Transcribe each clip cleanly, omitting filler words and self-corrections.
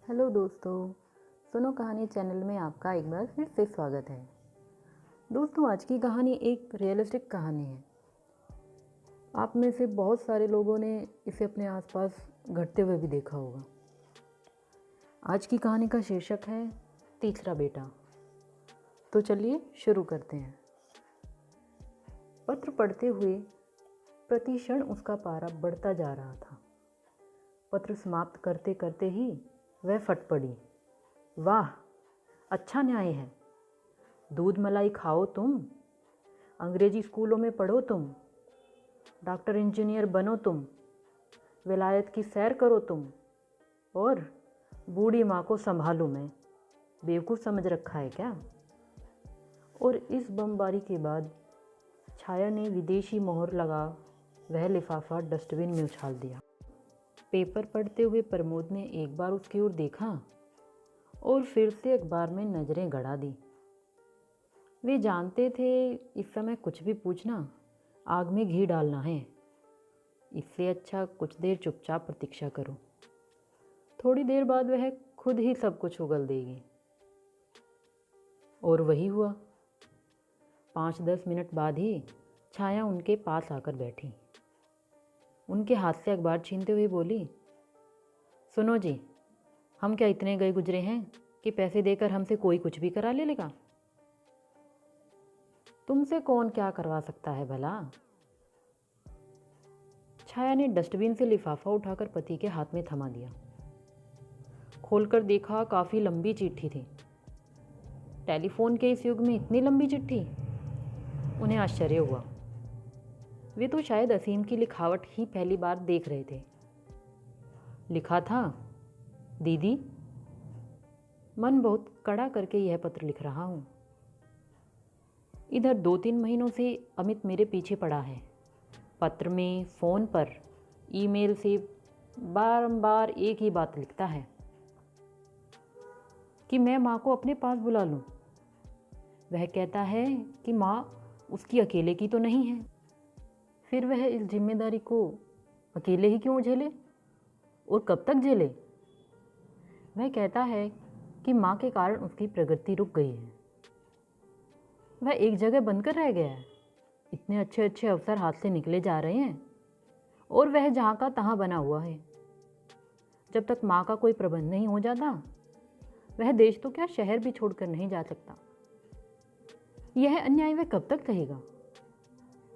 Hello दोस्तों, सुनो कहानी चैनल में आपका एक बार फिर से स्वागत है। दोस्तों, आज की कहानी एक रियलिस्टिक कहानी है। आप में से बहुत सारे लोगों ने इसे अपने आसपास घटते हुए भी देखा होगा। आज की कहानी का शीर्षक है तीसरा बेटा। तो चलिए शुरू करते हैं। पत्र पढ़ते हुए प्रति क्षण उसका पारा बढ़ता जा रहा था। पत्र समाप्त करते करते ही वह फट पड़ी। वाह, अच्छा न्याय है। दूध मलाई खाओ तुम, अंग्रेजी स्कूलों में पढ़ो तुम, डॉक्टर इंजीनियर बनो तुम, विलायत की सैर करो तुम, और बूढ़ी माँ को संभालूं मैं। बेवकूफ़ समझ रखा है क्या? और इस बमबारी के बाद छाया ने विदेशी मोहर लगा वह लिफाफा डस्टबिन में उछाल दिया। पेपर पढ़ते हुए प्रमोद ने एक बार उसकी ओर देखा और फिर से अखबार में नज़रें गड़ा दी। वे जानते थे इस समय कुछ भी पूछना आग में घी डालना है। इससे अच्छा कुछ देर चुपचाप प्रतीक्षा करो। थोड़ी देर बाद वह खुद ही सब कुछ उगल देगी। और वही हुआ। 5-10 मिनट बाद ही छाया उनके पास आकर बैठी। उनके हाथ से अखबार छीनते हुए बोली, सुनो जी, हम क्या इतने गए गुजरे हैं कि पैसे देकर हमसे कोई कुछ भी करा ले लेगा? तुमसे कौन क्या करवा सकता है भला? छाया ने डस्टबिन से लिफाफा उठाकर पति के हाथ में थमा दिया। खोलकर देखा, काफ़ी लंबी चिट्ठी थी। टेलीफोन के इस युग में इतनी लंबी चिट्ठी? उन्हें आश्चर्य हुआ। वे तो शायद असीम की लिखावट ही पहली बार देख रहे थे। लिखा था, दीदी, मन बहुत कड़ा करके यह पत्र लिख रहा हूँ। इधर 2-3 महीनों से अमित मेरे पीछे पड़ा है। पत्र में, फ़ोन पर, ईमेल से बारंबार एक ही बात लिखता है कि मैं माँ को अपने पास बुला लूँ। वह कहता है कि माँ उसकी अकेले की तो नहीं है। फिर वह इस जिम्मेदारी को अकेले ही क्यों झेले और कब तक झेले? वह कहता है कि माँ के कारण उसकी प्रगति रुक गई है। वह एक जगह बनकर रह गया है। इतने अच्छे अच्छे अवसर हाथ से निकले जा रहे हैं और वह जहाँ का तहाँ बना हुआ है। जब तक माँ का कोई प्रबंध नहीं हो जाता, वह देश तो क्या शहर भी छोड़कर नहीं जा सकता। यह अन्याय वह कब तक सहेगा?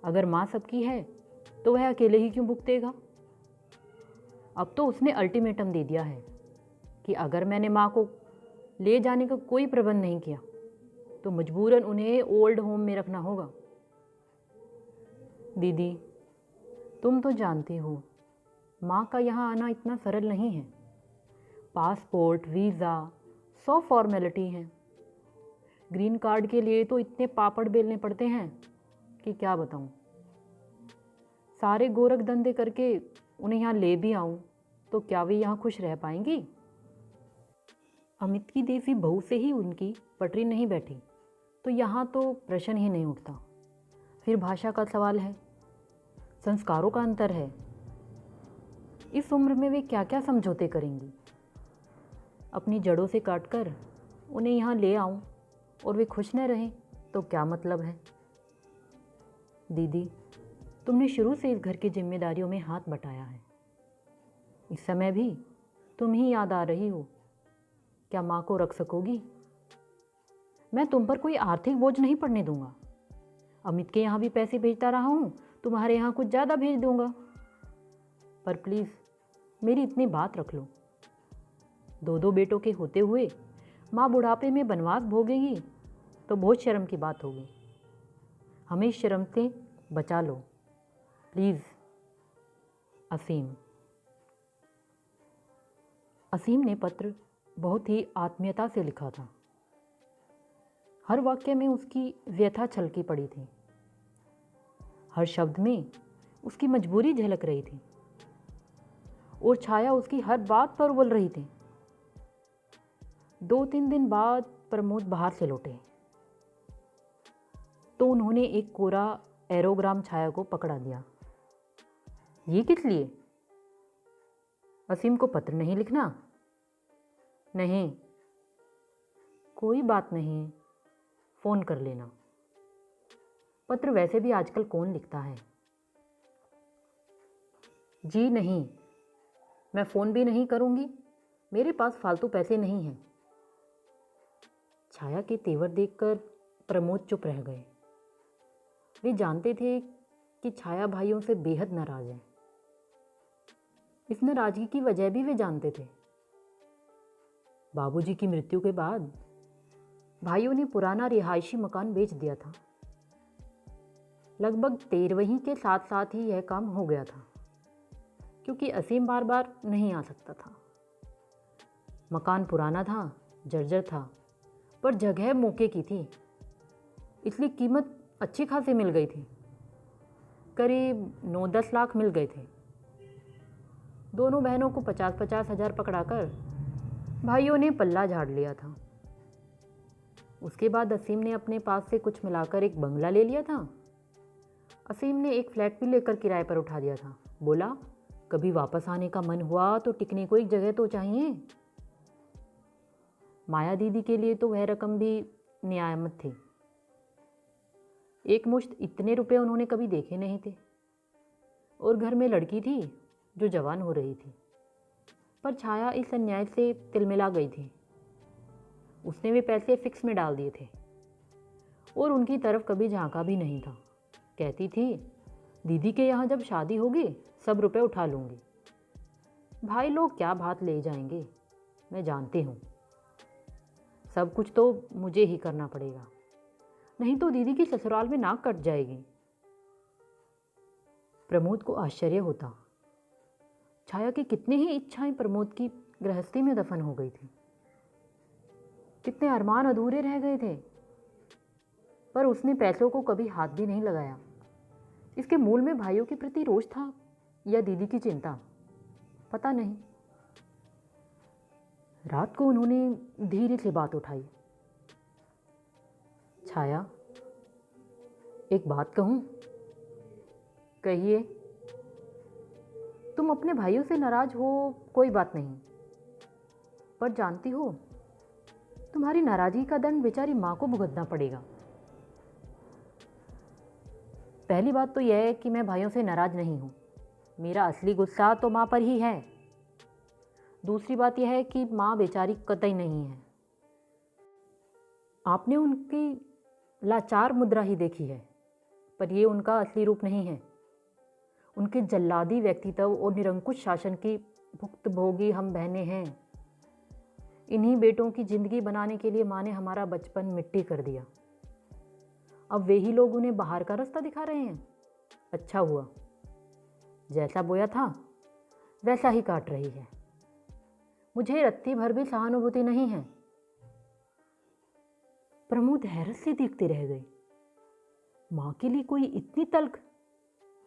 अगर माँ सबकी है तो वह अकेले ही क्यों भुगतेगा? अब तो उसने अल्टीमेटम दे दिया है कि अगर मैंने माँ को ले जाने का कोई प्रबंध नहीं किया तो मजबूरन उन्हें ओल्ड होम में रखना होगा। दीदी, तुम तो जानती हो माँ का यहाँ आना इतना सरल नहीं है। पासपोर्ट, वीज़ा, 100 फॉर्मेलिटी हैं। ग्रीन कार्ड के लिए तो इतने पापड़ बेलने पड़ते हैं कि क्या बताऊँ। सारे गोरख धंधे करके उन्हें यहाँ ले भी आऊँ तो क्या वे यहाँ खुश रह पाएंगी? अमित की देसी बहू से ही उनकी पटरी नहीं बैठी तो यहाँ तो प्रश्न ही नहीं उठता। फिर भाषा का सवाल है, संस्कारों का अंतर है। इस उम्र में वे क्या क्या समझौते करेंगी? अपनी जड़ों से काटकर उन्हें यहाँ ले आऊं और वे खुश न रहें तो क्या मतलब है? दीदी, तुमने शुरू से इस घर की जिम्मेदारियों में हाथ बटाया है। इस समय भी तुम ही याद आ रही हो। क्या माँ को रख सकोगी? मैं तुम पर कोई आर्थिक बोझ नहीं पड़ने दूंगा। अमित के यहाँ भी पैसे भेजता रहा हूँ, तुम्हारे यहाँ कुछ ज़्यादा भेज दूंगा। पर प्लीज़ मेरी इतनी बात रख लो। 2-2 बेटों के होते हुए माँ बुढ़ापे में वनवास भोगेगी तो बहुत शर्म की बात होगी। हमें इस शर्म से बचा लो प्लीज़। असीम। असीम ने पत्र बहुत ही आत्मीयता से लिखा था। हर वाक्य में उसकी व्यथा छलकी पड़ी थी। हर शब्द में उसकी मजबूरी झलक रही थी और छाया उसकी हर बात पर उबल रही थी। 2-3 दिन बाद प्रमोद बाहर से लौटे तो उन्होंने एक कोरा एरोग्राम छाया को पकड़ा दिया। ये किस लिए? असीम को पत्र नहीं लिखना? नहीं, कोई बात नहीं, फ़ोन कर लेना। पत्र वैसे भी आजकल कौन लिखता है। जी नहीं, मैं फ़ोन भी नहीं करूँगी, मेरे पास फालतू पैसे नहीं हैं। छाया के तेवर देखकर प्रमोद चुप रह गए। वे जानते थे कि छाया भाइयों से बेहद नाराज़ है। इस नाराज़गी की वजह भी वे जानते थे। बाबूजी की मृत्यु के बाद भाइयों ने पुराना रिहायशी मकान बेच दिया था। लगभग 13वीं के साथ साथ ही यह काम हो गया था, क्योंकि असीम बार बार नहीं आ सकता था। मकान पुराना था, जर्जर था, पर जगह मौके की थी, इसलिए कीमत अच्छी खासी मिल गई थी। करीब 9-10 लाख मिल गए थे। दोनों बहनों को 50-50 हज़ार पकड़ाकर भाइयों ने पल्ला झाड़ लिया था। उसके बाद असीम ने अपने पास से कुछ मिलाकर एक बंगला ले लिया था। असीम ने एक फ्लैट भी लेकर किराए पर उठा दिया था। बोला, कभी वापस आने का मन हुआ तो टिकने को एक जगह तो चाहिए। माया दीदी के लिए तो वह रकम भी नियामत थी। एक मुश्त इतने रुपए उन्होंने कभी देखे नहीं थे। और घर में लड़की थी जो जवान हो रही थी, पर छाया इस अन्याय से तिलमिला गई थी। उसने वे पैसे फिक्स में डाल दिए थे और उनकी तरफ कभी झांका भी नहीं था। कहती थी, दीदी के यहाँ जब शादी होगी सब रुपए उठा लूँगी। भाई लोग क्या बात ले जाएंगे, मैं जानती हूँ। सब कुछ तो मुझे ही करना पड़ेगा, नहीं तो दीदी की ससुराल में नाक कट जाएगी। प्रमोद को आश्चर्य होता। छाया की कितनी ही इच्छाएं प्रमोद की गृहस्थी में दफन हो गई थी। कितने अरमान अधूरे रह गए थे, पर उसने पैसों को कभी हाथ भी नहीं लगाया। इसके मूल में भाइयों के प्रति रोष था या दीदी की चिंता, पता नहीं। रात को उन्होंने धीरे से बात उठाई। छाया, एक बात कहूं? कहिए। तुम अपने भाइयों से नाराज हो, कोई बात नहीं, पर जानती हो तुम्हारी नाराजगी का दंड बेचारी माँ को भुगतना पड़ेगा। पहली बात तो यह है कि मैं भाइयों से नाराज नहीं हूँ, मेरा असली गुस्सा तो माँ पर ही है। दूसरी बात यह है कि माँ बेचारी कतई नहीं है। आपने उनकी लाचार मुद्रा ही देखी है, पर यह उनका असली रूप नहीं है। उनके जल्लादी व्यक्तित्व और निरंकुश शासन की भुक्तभोगी हम बहनें हैं। इन्हीं बेटों की जिंदगी बनाने के लिए माँ ने हमारा बचपन मिट्टी कर दिया। अब वे ही लोग उन्हें बाहर का रास्ता दिखा रहे हैं। अच्छा हुआ, जैसा बोया था वैसा ही काट रही है। मुझे रत्ती भर भी सहानुभूति नहीं है। प्रमोद हैरत से देखते रह गए। माँ के लिए कोई इतनी तल्ख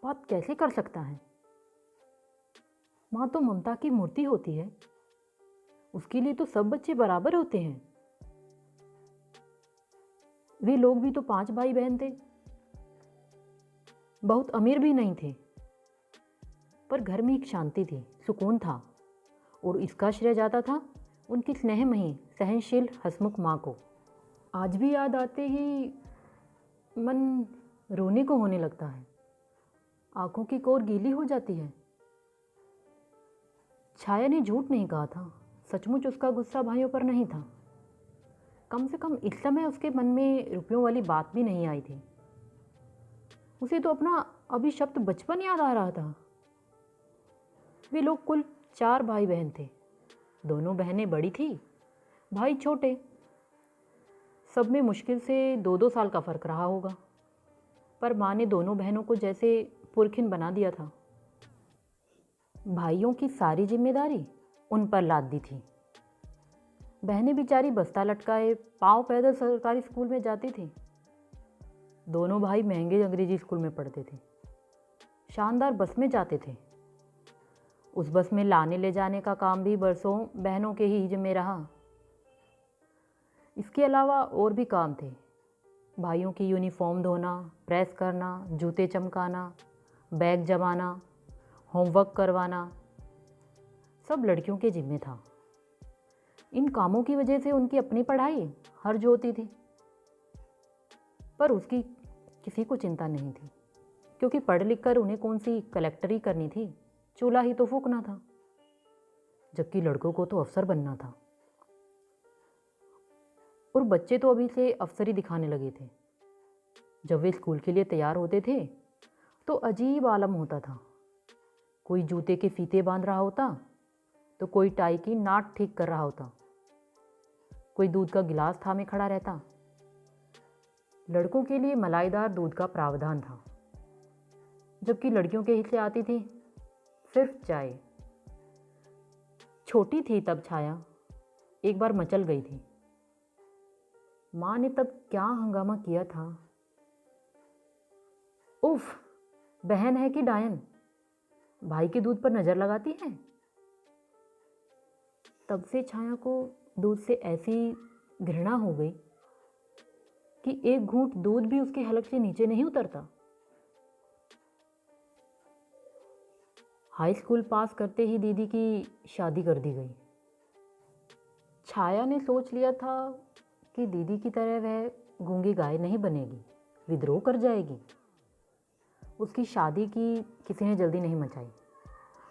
बात कैसे कर सकता है? माँ तो ममता की मूर्ति होती है, उसके लिए तो सब बच्चे बराबर होते हैं। वे लोग भी तो 5 भाई बहन थे, बहुत अमीर भी नहीं थे, पर घर में एक शांति थी, सुकून था, और इसका श्रेय जाता था उनकी स्नेहमयी सहनशील हंसमुख माँ को। आज भी याद आते ही मन रोने को होने लगता है, आंखों की कोर गीली हो जाती है। छाया ने झूठ नहीं कहा था, सचमुच उसका गुस्सा भाइयों पर नहीं था। कम से कम इस समय उसके मन में रुपयों वाली बात भी नहीं आई थी। उसे तो अपना अभिशप्त बचपन याद आ रहा था। वे लोग कुल 4 भाई बहन थे। दोनों बहनें बड़ी थी, भाई छोटे। सब में मुश्किल से 2-2 साल का फ़र्क रहा होगा, पर माँ ने दोनों बहनों को जैसे पुरखिन बना दिया था। भाइयों की सारी जिम्मेदारी उन पर लाद दी थी। बहनें बेचारी बस्ता लटकाए पांव पैदल सरकारी स्कूल में जाती थी। दोनों भाई महंगे अंग्रेजी स्कूल में पढ़ते थे, शानदार बस में जाते थे। उस बस में लाने ले जाने का काम भी बरसों बहनों के ही जिम्मे रहा। इसके अलावा और भी काम थे, भाइयों की यूनिफॉर्म धोना, प्रेस करना, जूते चमकाना, बैग जमाना, होमवर्क करवाना, सब लड़कियों के जिम्मे था। इन कामों की वजह से उनकी अपनी पढ़ाई हर्ज होती थी, पर उसकी किसी को चिंता नहीं थी, क्योंकि पढ़ लिख कर उन्हें कौन सी कलेक्टरी करनी थी, चूल्हा ही तो फूकना था। जबकि लड़कों को तो अफसर बनना था, और बच्चे तो अभी से अफसरी दिखाने लगे थे। जब वे स्कूल के लिए तैयार होते थे तो अजीब आलम होता था। कोई जूते के फीते बांध रहा होता, तो कोई टाई की नाट ठीक कर रहा होता, कोई दूध का गिलास थामे खड़ा रहता। लड़कों के लिए मलाईदार दूध का प्रावधान था, जबकि लड़कियों के हिस्से आती थी सिर्फ चाय। छोटी थी तब छाया एक बार मचल गई थी। माँ ने तब क्या हंगामा किया था। उफ, बहन है कि डायन, भाई के दूध पर नजर लगाती है। तब से छाया को दूध से ऐसी घृणा हो गई कि एक घूंट दूध भी उसके हलक से नीचे नहीं उतरता। हाई स्कूल पास करते ही दीदी की शादी कर दी गई। छाया ने सोच लिया था कि दीदी की तरह वह गूंगी गाय नहीं बनेगी, विद्रोह कर जाएगी। उसकी शादी की किसी ने जल्दी नहीं मचाई।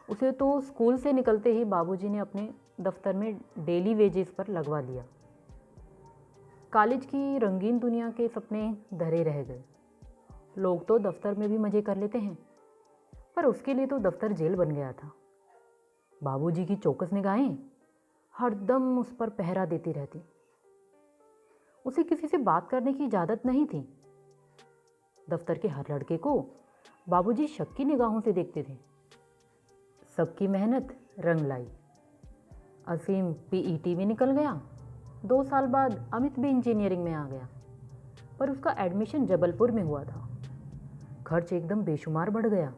उसे तो स्कूल से निकलते ही बाबूजी ने अपने दफ्तर में डेली वेजेस पर लगवा दिया। कॉलेज की रंगीन दुनिया के सपने धरे रह गए। लोग तो दफ्तर में भी मज़े कर लेते हैं, पर उसके लिए तो दफ्तर जेल बन गया था। बाबूजी की चौकस निगाहें हरदम उस पर पहरा देती रहती। उसे किसी से बात करने की इजाज़त नहीं थी। दफ्तर के हर लड़के को बाबूजी शक की निगाहों से देखते थे। सबकी मेहनत रंग लाई। असीम पीईटी में निकल गया। 2 साल बाद अमित भी इंजीनियरिंग में आ गया, पर उसका एडमिशन जबलपुर में हुआ था। खर्च एकदम बेशुमार बढ़ गया।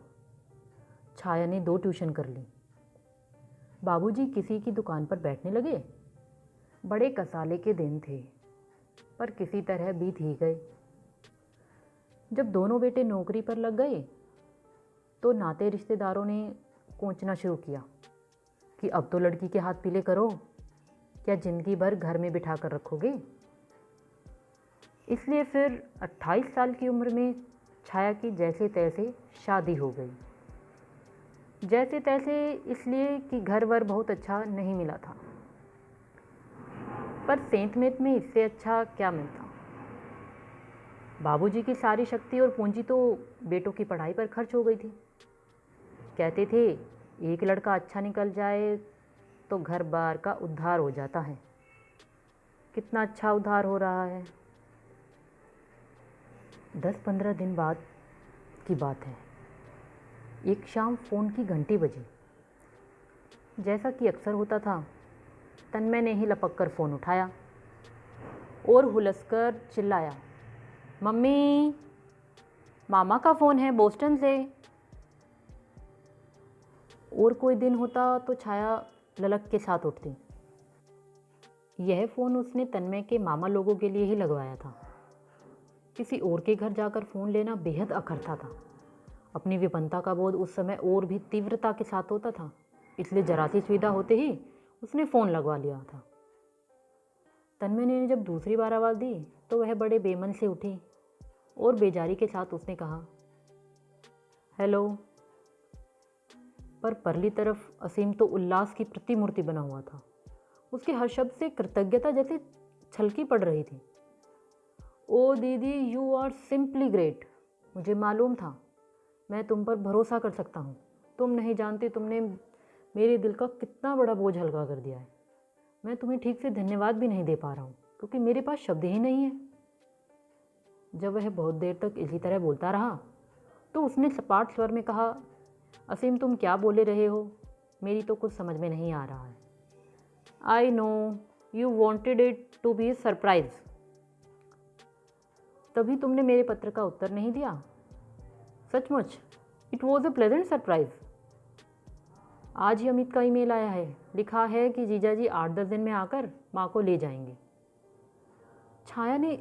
छाया ने 2 ट्यूशन कर ली। बाबूजी किसी की दुकान पर बैठने लगे। बड़े कसाले के दिन थे, पर किसी तरह बीत ही गए। जब दोनों बेटे नौकरी पर लग गए तो नाते रिश्तेदारों ने कोंचना शुरू किया कि अब तो लड़की के हाथ पीले करो, क्या जिंदगी भर घर में बिठा कर रखोगे। इसलिए फिर 28 साल की उम्र में छाया की जैसे तैसे शादी हो गई। जैसे तैसे इसलिए कि घर वर बहुत अच्छा नहीं मिला था, पर सेंत मेत में इससे अच्छा क्या मिलता। बाबूजी की सारी शक्ति और पूंजी तो बेटों की पढ़ाई पर खर्च हो गई थी। कहते थे एक लड़का अच्छा निकल जाए तो घर बार का उद्धार हो जाता है। कितना अच्छा उद्धार हो रहा है। 10-15 दिन बाद की बात है। एक शाम फ़ोन की घंटी बजी। जैसा कि अक्सर होता था, तन्मय ने ही लपक कर फ़ोन उठाया और हुलसकर चिल्लाया, मम्मी, मामा का फ़ोन है बोस्टन से। और कोई दिन होता तो छाया ललक के साथ उठती। यह फ़ोन उसने तन्मय के मामा लोगों के लिए ही लगवाया था। किसी और के घर जाकर फ़ोन लेना बेहद अखरता था। अपनी विपन्नता का बोध उस समय और भी तीव्रता के साथ होता था, इसलिए जरा सी सुविधा होते ही उसने फ़ोन लगवा लिया था। तन्मय ने जब दूसरी बार आवाज़ दी तो वह बड़े बेमन से उठी और बेजारी के साथ उसने कहा, हेलो। पर परली तरफ असीम तो उल्लास की प्रतिमूर्ति बना हुआ था। उसके हर शब्द से कृतज्ञता जैसे छलकी पड़ रही थी। ओ दीदी, यू आर सिंपली ग्रेट। मुझे मालूम था, मैं तुम पर भरोसा कर सकता हूँ। तुम नहीं जानते तुमने मेरे दिल का कितना बड़ा बोझ हल्का कर दिया है। मैं तुम्हें ठीक से धन्यवाद भी नहीं दे पा रहा हूँ, क्योंकि मेरे पास शब्द ही नहीं है। जब वह बहुत देर तक इसी तरह बोलता रहा तो उसने सपाट स्वर में कहा, असीम, तुम क्या बोले रहे हो? मेरी तो कुछ समझ में नहीं आ रहा है। I know you wanted it to be surprise. तभी तुमने मेरे पत्र का उत्तर नहीं दिया। सचमुच it was a pleasant surprise. आज ही अमित का ईमेल आया है। लिखा है कि जीजा जी 8-10 दिन में आकर माँ को ले जाएंगे। छाया ने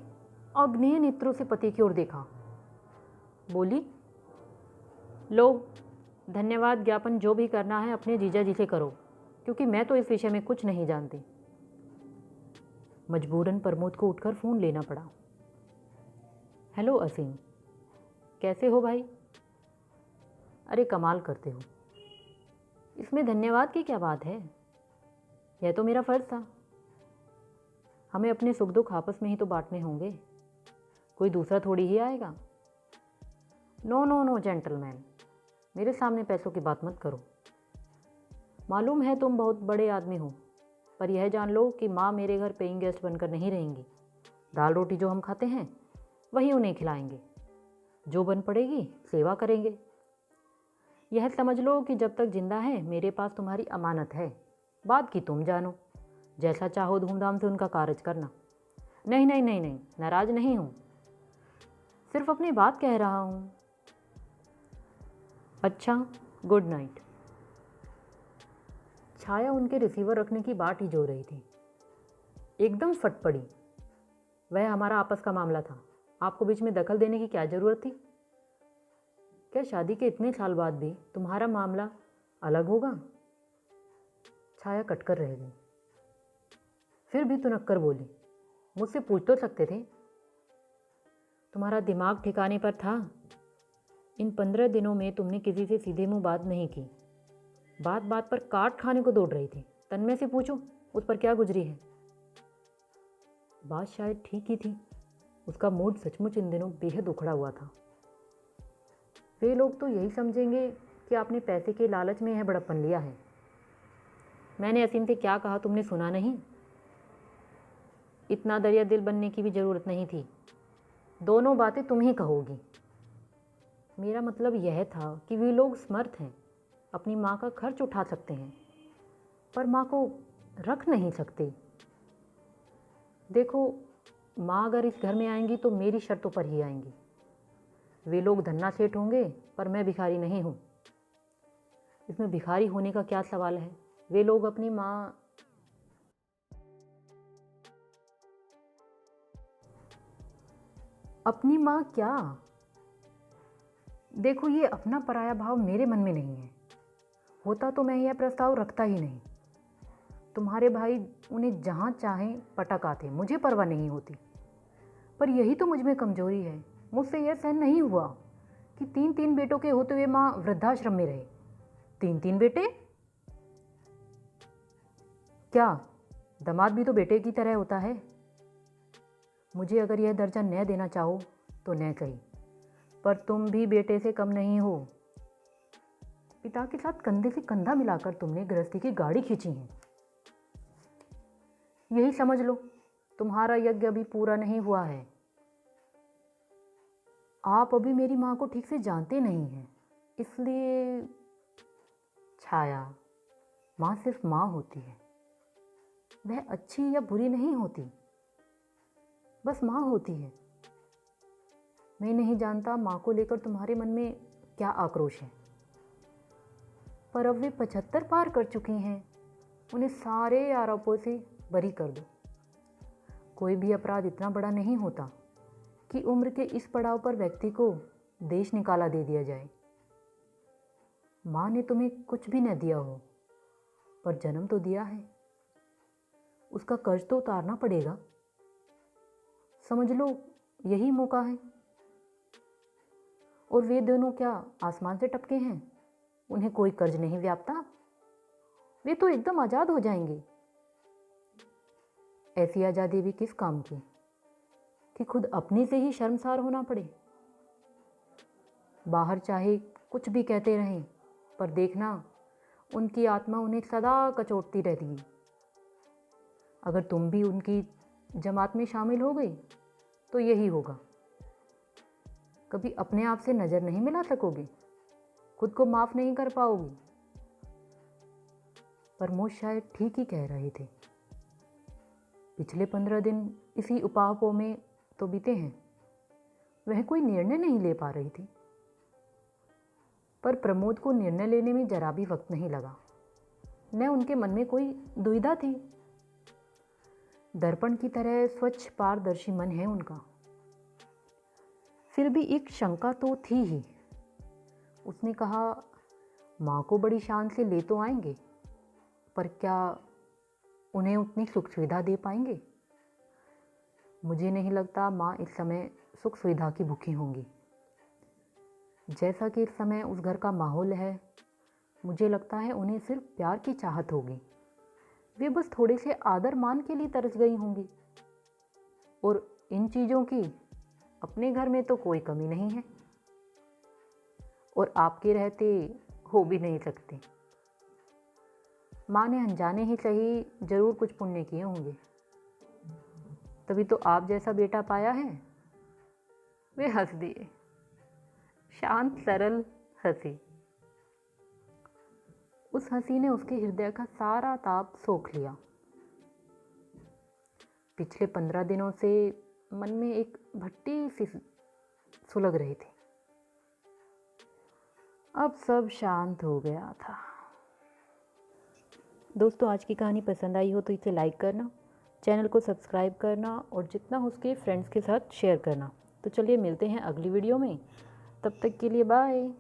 अग्नेय नेत्रों से पति की ओर देखा। बोली, लो, धन्यवाद ज्ञापन जो भी करना है अपने जीजा जी से करो, क्योंकि मैं तो इस विषय में कुछ नहीं जानती। मजबूरन प्रमोद को उठकर फ़ोन लेना पड़ा। हेलो असीम, कैसे हो भाई? अरे कमाल करते हो, इसमें धन्यवाद की क्या बात है? यह तो मेरा फ़र्ज़ था। हमें अपने सुख दुख आपस में ही तो बांटने होंगे, कोई दूसरा थोड़ी ही आएगा। नो नो नो जेंटलमैन, मेरे सामने पैसों की बात मत करो। मालूम है तुम बहुत बड़े आदमी हो, पर यह जान लो कि माँ मेरे घर पेइंग गेस्ट बनकर नहीं रहेंगी। दाल रोटी जो हम खाते हैं वही उन्हें खिलाएंगे, जो बन पड़ेगी सेवा करेंगे। यह समझ लो कि जब तक जिंदा है मेरे पास तुम्हारी अमानत है, बात की तुम जानो। जैसा चाहो धूमधाम से उनका कार्य करना। नहीं नहीं नहीं नहीं, नाराज नहीं हूँ, सिर्फ अपनी बात कह रहा हूँ। अच्छा, गुड नाइट। छाया उनके रिसीवर रखने की बाट ही जो रही थी, एकदम फट पड़ी। वह हमारा आपस का मामला था, आपको बीच में दखल देने की क्या ज़रूरत थी? क्या शादी के इतने साल बाद भी तुम्हारा मामला अलग होगा? छाया कटकर रह गई। फिर भी तुनक्कर बोली, मुझसे पूछ तो सकते थे। तुम्हारा दिमाग ठिकाने पर था? इन 15 दिनों में तुमने किसी से सीधे मुंह बात नहीं की, बात बात पर काट खाने को दौड़ रही थी। तन्मय से पूछो उस पर क्या गुजरी है। बात शायद ठीक ही थी, उसका मूड सचमुच इन दिनों बेहद उखड़ा हुआ था। वे लोग तो यही समझेंगे कि आपने पैसे के लालच में यह बड़प्पन लिया है। मैंने असीम से क्या कहा तुमने सुना नहीं? इतना दरिया दिल बनने की भी ज़रूरत नहीं थी, दोनों बातें तुम ही कहोगी। मेरा मतलब यह था कि वे लोग समर्थ हैं, अपनी माँ का खर्च उठा सकते हैं, पर माँ को रख नहीं सकते। देखो, माँ अगर इस घर में आएंगी तो मेरी शर्तों पर ही आएंगी। वे लोग धन्ना सेठ होंगे, पर मैं भिखारी नहीं हूँ। इसमें भिखारी होने का क्या सवाल है? वे लोग अपनी माँ क्या? देखो, ये अपना पराया भाव मेरे मन में नहीं है। होता तो मैं यह प्रस्ताव रखता ही नहीं। तुम्हारे भाई उन्हें जहाँ चाहें पटक आते, मुझे परवाह नहीं होती। पर यही तो मुझ में कमजोरी है। मुझसे यह सहन नहीं हुआ कि 3 बेटों के होते हुए माँ वृद्धाश्रम में रहे। 3 बेटे? क्या दामाद भी तो बेटे की तरह होता है? मुझे अगर यह दर्जा न देना चाहो तो न सही, पर तुम भी बेटे से कम नहीं हो। पिता के साथ कंधे से कंधा मिलाकर तुमने गृहस्थी की गाड़ी खींची है। यही समझ लो, तुम्हारा यज्ञ अभी पूरा नहीं हुआ है। आप अभी मेरी माँ को ठीक से जानते नहीं हैं, इसलिए। छाया, माँ सिर्फ माँ होती है, वह अच्छी या बुरी नहीं होती, बस माँ होती है। मैं नहीं जानता माँ को लेकर तुम्हारे मन में क्या आक्रोश है, पर अब वे 75 पार कर चुकी हैं। उन्हें सारे आरोपों से बरी कर दो। कोई भी अपराध इतना बड़ा नहीं होता कि उम्र के इस पड़ाव पर व्यक्ति को देश निकाला दे दिया जाए। माँ ने तुम्हें कुछ भी न दिया हो, पर जन्म तो दिया है, उसका कर्ज तो उतारना पड़ेगा। समझ लो यही मौका है। और वे दोनों क्या आसमान से टपके हैं? उन्हें कोई कर्ज नहीं व्यापता, वे तो एकदम आज़ाद हो जाएंगे। ऐसी आज़ादी भी किस काम की कि खुद अपने से ही शर्मसार होना पड़े। बाहर चाहे कुछ भी कहते रहें, पर देखना उनकी आत्मा उन्हें सदा कचोटती रहती है। अगर तुम भी उनकी जमात में शामिल हो गई तो यही होगा। कभी अपने आप से नज़र नहीं मिला सकोगे, खुद को माफ़ नहीं कर पाओगी। प्रमोद शायद ठीक ही कह रहे थे। पिछले 15 दिन इसी उपापों में तो बीते हैं। वह कोई निर्णय नहीं ले पा रही थी, पर प्रमोद को निर्णय लेने में जरा भी वक्त नहीं लगा। न उनके मन में कोई दुविधा थी। दर्पण की तरह स्वच्छ पारदर्शी मन है उनका। फिर भी एक शंका तो थी ही। उसने कहा, माँ को बड़ी शान से ले तो आएंगे, पर क्या उन्हें उतनी सुख सुविधा दे पाएंगे? मुझे नहीं लगता माँ इस समय सुख सुविधा की भूखी होंगी। जैसा कि इस समय उस घर का माहौल है, मुझे लगता है उन्हें सिर्फ प्यार की चाहत होगी। वे बस थोड़े से आदर मान के लिए तरस गई होंगी। और इन चीज़ों की अपने घर में तो कोई कमी नहीं है, और आपके रहते हो भी नहीं सकते। माँ ने अनजाने ही सही जरूर कुछ पुण्य किए होंगे, तभी तो आप जैसा बेटा पाया है। वे हंस दिए, शांत सरल हंसी। उस हंसी ने उसके हृदय का सारा ताप सोख लिया। पिछले 15 दिनों से मन में एक भट्टी सी सुलग रही थी, अब सब शांत हो गया था। दोस्तों, आज की कहानी पसंद आई हो तो इसे लाइक करना, चैनल को सब्सक्राइब करना और जितना हो सके फ्रेंड्स के साथ शेयर करना। तो चलिए मिलते हैं अगली वीडियो में, तब तक के लिए बाय।